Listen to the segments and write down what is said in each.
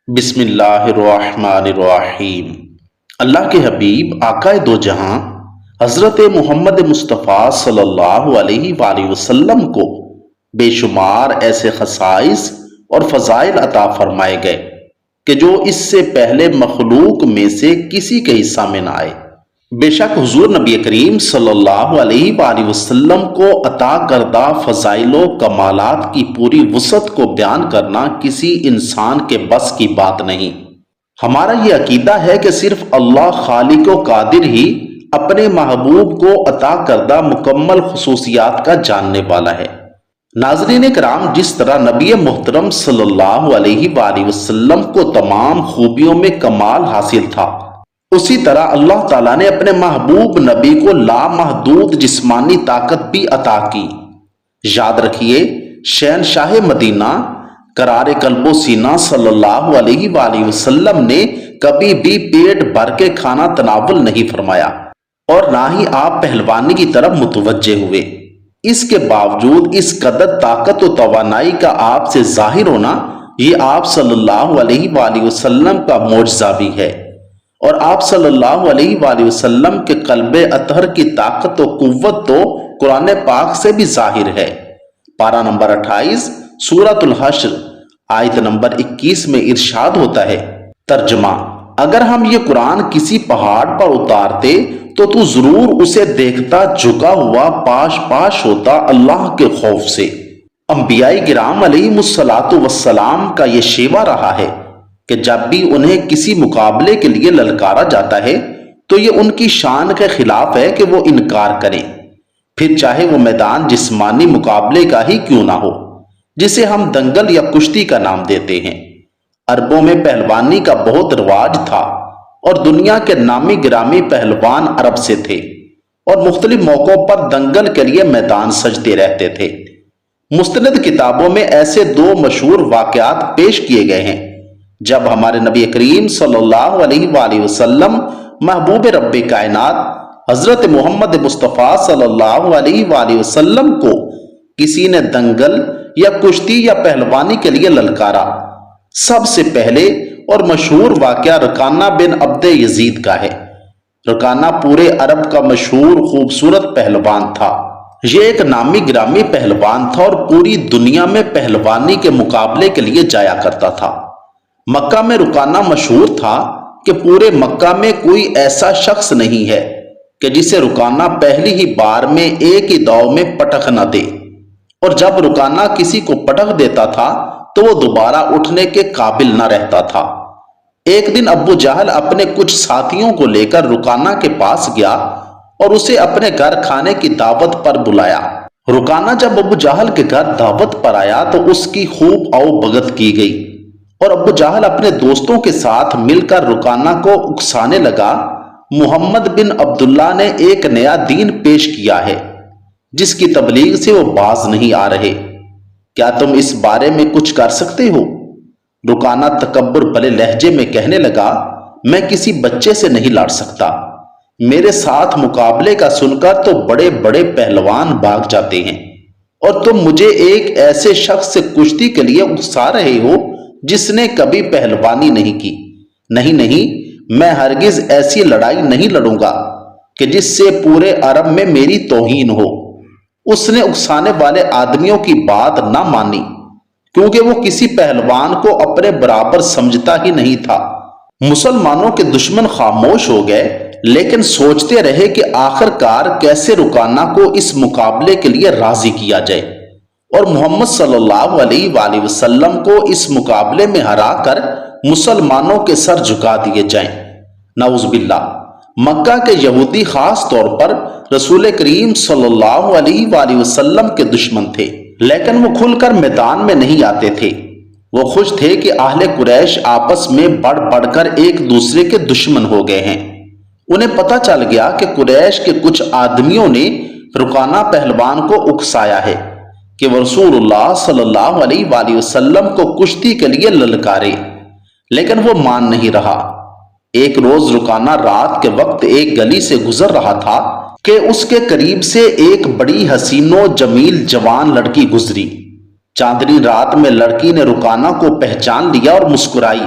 بسم اللہ الرحمن الرحیم۔ اللہ کے حبیب آقا دو جہاں حضرت محمد مصطفیٰ صلی اللہ علیہ وآلہ وسلم کو بے شمار ایسے خصائص اور فضائل عطا فرمائے گئے کہ جو اس سے پہلے مخلوق میں سے کسی کے حصہ میں نہ آئے۔ بے شک حضور نبی کریم صلی اللہ علیہ وآلہ وسلم کو عطا کردہ فضائل و کمالات کی پوری وسعت کو بیان کرنا کسی انسان کے بس کی بات نہیں۔ ہمارا یہ عقیدہ ہے کہ صرف اللہ خالق و قادر ہی اپنے محبوب کو عطا کردہ مکمل خصوصیات کا جاننے والا ہے۔ ناظرین کرام، جس طرح نبی محترم صلی اللہ علیہ وآلہ وسلم کو تمام خوبیوں میں کمال حاصل تھا، اسی طرح اللہ تعالیٰ نے اپنے محبوب نبی کو لامحدود جسمانی طاقت بھی عطا کی۔ یاد رکھیے، شہنشاہ مدینہ قرار قلب و سینہ صلی اللہ علیہ وآلہ وسلم نے کبھی بھی پیٹ بھر کے کھانا تناول نہیں فرمایا اور نہ ہی آپ پہلوانی کی طرف متوجہ ہوئے۔ اس کے باوجود اس قدر طاقت و توانائی کا آپ سے ظاہر ہونا یہ آپ صلی اللہ علیہ وآلہ وسلم کا معجزہ بھی ہے، اور آپ صلی اللہ علیہ وآلہ وسلم کے قلب اطہر کی طاقت و قوت تو قرآن پاک سے بھی ظاہر ہے۔ پارہ نمبر 28 سورۃ الحشر آیت نمبر 21 میں ارشاد ہوتا ہے، ترجمہ: اگر ہم یہ قرآن کسی پہاڑ پر اتارتے تو ضرور اسے دیکھتا جھکا ہوا پاش پاش ہوتا اللہ کے خوف سے۔ انبیاء کرام علیہ الصلوۃ والسلام کا یہ شیوہ رہا ہے کہ جب بھی انہیں کسی مقابلے کے لیے للکارا جاتا ہے تو یہ ان کی شان کے خلاف ہے کہ وہ انکار کریں، پھر چاہے وہ میدان جسمانی مقابلے کا ہی کیوں نہ ہو، جسے ہم دنگل یا کشتی کا نام دیتے ہیں۔ عربوں میں پہلوانی کا بہت رواج تھا اور دنیا کے نامی گرامی پہلوان عرب سے تھے، اور مختلف موقعوں پر دنگل کے لیے میدان سجتے رہتے تھے۔ مستند کتابوں میں ایسے دو مشہور واقعات پیش کیے گئے ہیں جب ہمارے نبی کریم صلی اللہ علیہ وآلہ وسلم محبوب رب کائنات حضرت محمد مصطفیٰ صلی اللہ علیہ وآلہ وسلم کو کسی نے دنگل یا کشتی یا پہلوانی کے لیے للکارا۔ سب سے پہلے اور مشہور واقعہ رکانہ بن عبد یزید کا ہے۔ رکانہ پورے عرب کا مشہور خوبصورت پہلوان تھا۔ یہ ایک نامی گرامی پہلوان تھا اور پوری دنیا میں پہلوانی کے مقابلے کے لیے جایا کرتا تھا۔ مکہ میں رکانہ مشہور تھا کہ پورے مکہ میں کوئی ایسا شخص نہیں ہے کہ جسے رکانہ پہلی ہی بار میں ایک ہی داؤ میں پٹخ نہ دے، اور جب رکانہ کسی کو پٹخ دیتا تھا تو وہ دوبارہ اٹھنے کے قابل نہ رہتا تھا۔ ایک دن ابو جہل اپنے کچھ ساتھیوں کو لے کر رکانہ کے پاس گیا اور اسے اپنے گھر کھانے کی دعوت پر بلایا۔ رکانہ جب ابو جہل کے گھر دعوت پر آیا تو اس کی خوب آؤ بھگت کی گئی، اور ابو جہل اپنے دوستوں کے ساتھ مل کر رکانہ کو اکسانے لگا، محمد بن عبداللہ نے ایک نیا دین پیش کیا ہے جس کی تبلیغ سے وہ باز نہیں آ رہے، کیا تم اس بارے میں کچھ کر سکتے ہو؟ رکانہ تکبر بھرے لہجے میں کہنے لگا، میں کسی بچے سے نہیں لڑ سکتا، میرے ساتھ مقابلے کا سن کر تو بڑے بڑے پہلوان بھاگ جاتے ہیں، اور تم مجھے ایک ایسے شخص سے کشتی کے لیے اکسا رہے ہو جس نے کبھی پہلوانی نہیں کی۔ نہیں، میں ہرگز ایسی لڑائی نہیں لڑوں گا کہ جس سے پورے عرب میں میری توہین ہو۔ اس نے اکسانے والے آدمیوں کی بات نہ مانی کیونکہ وہ کسی پہلوان کو اپنے برابر سمجھتا ہی نہیں تھا۔ مسلمانوں کے دشمن خاموش ہو گئے، لیکن سوچتے رہے کہ آخر کار کیسے رکانہ کو اس مقابلے کے لیے راضی کیا جائے اور محمد صلی اللہ علیہ وآلہ وسلم کو اس مقابلے میں ہرا کر مسلمانوں کے سر جھکا دیے جائیں۔ نعوذ باللہ، مکہ کے یہودی خاص طور پر رسول کریم صلی اللہ علیہ وآلہ وسلم کے دشمن تھے، لیکن وہ کھل کر میدان میں نہیں آتے تھے۔ وہ خوش تھے کہ اہل قریش آپس میں بڑھ بڑھ کر ایک دوسرے کے دشمن ہو گئے ہیں۔ انہیں پتہ چل گیا کہ قریش کے کچھ آدمیوں نے رکانہ پہلوان کو اکسایا ہے کہ وہ رسول اللہ صلی اللہ علیہ وآلہ وسلم کو کشتی کے لیے للکارے، لیکن وہ مان نہیں رہا۔ ایک روز رکانہ رات کے وقت ایک گلی سے گزر رہا تھا کہ اس کے قریب سے ایک بڑی حسین و جمیل جوان لڑکی گزری۔ چاندنی رات میں لڑکی نے رکانہ کو پہچان لیا اور مسکرائی۔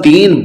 3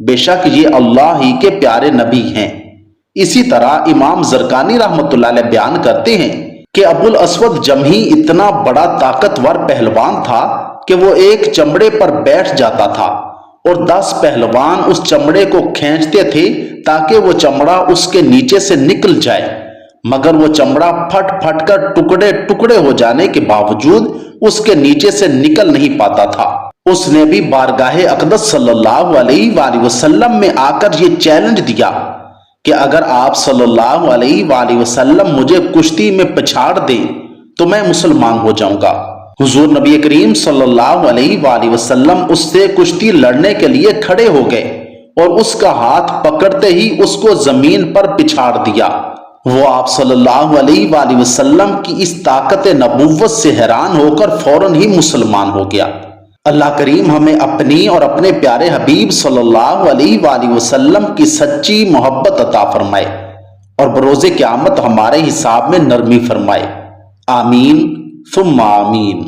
بے شک یہ اللہ ہی کے پیارے نبی ہیں۔ اسی طرح امام زرقانی رحمۃ اللہ علیہ بیان کرتے ہیں کہ ابو الاسود جمحی اتنا بڑا طاقتور پہلوان تھا کہ وہ ایک چمڑے پر بیٹھ جاتا تھا اور 10 پہلوان اس چمڑے کو کھینچتے تھے تاکہ وہ چمڑا اس کے نیچے سے نکل جائے، مگر وہ چمڑا پھٹ پھٹ کر ٹکڑے ٹکڑے ہو جانے کے باوجود اس کے نیچے سے نکل نہیں پاتا تھا۔ اس نے بھی بارگاہ اقدس صلی اللہ علیہ وآلہ وسلم میں آ کر یہ چیلنج دیا کہ اگر آپ صلی اللہ علیہ وآلہ وسلم مجھے کشتی میں پچھاڑ دیں تو میں مسلمان ہو جاؤں گا۔ حضور نبی کریم صلی اللہ علیہ وآلہ وسلم اس سے کشتی لڑنے کے لیے کھڑے ہو گئے اور اس کا ہاتھ پکڑتے ہی اس کو زمین پر پچھاڑ دیا۔ وہ آپ صلی اللہ علیہ وآلہ وسلم کی اس طاقت نبوت سے حیران ہو کر فوراً ہی مسلمان ہو گیا۔ اللہ کریم ہمیں اپنی اور اپنے پیارے حبیب صلی اللہ علیہ وآلہ وسلم کی سچی محبت عطا فرمائے اور بروز قیامت ہمارے حساب میں نرمی فرمائے۔ آمین ثم آمین۔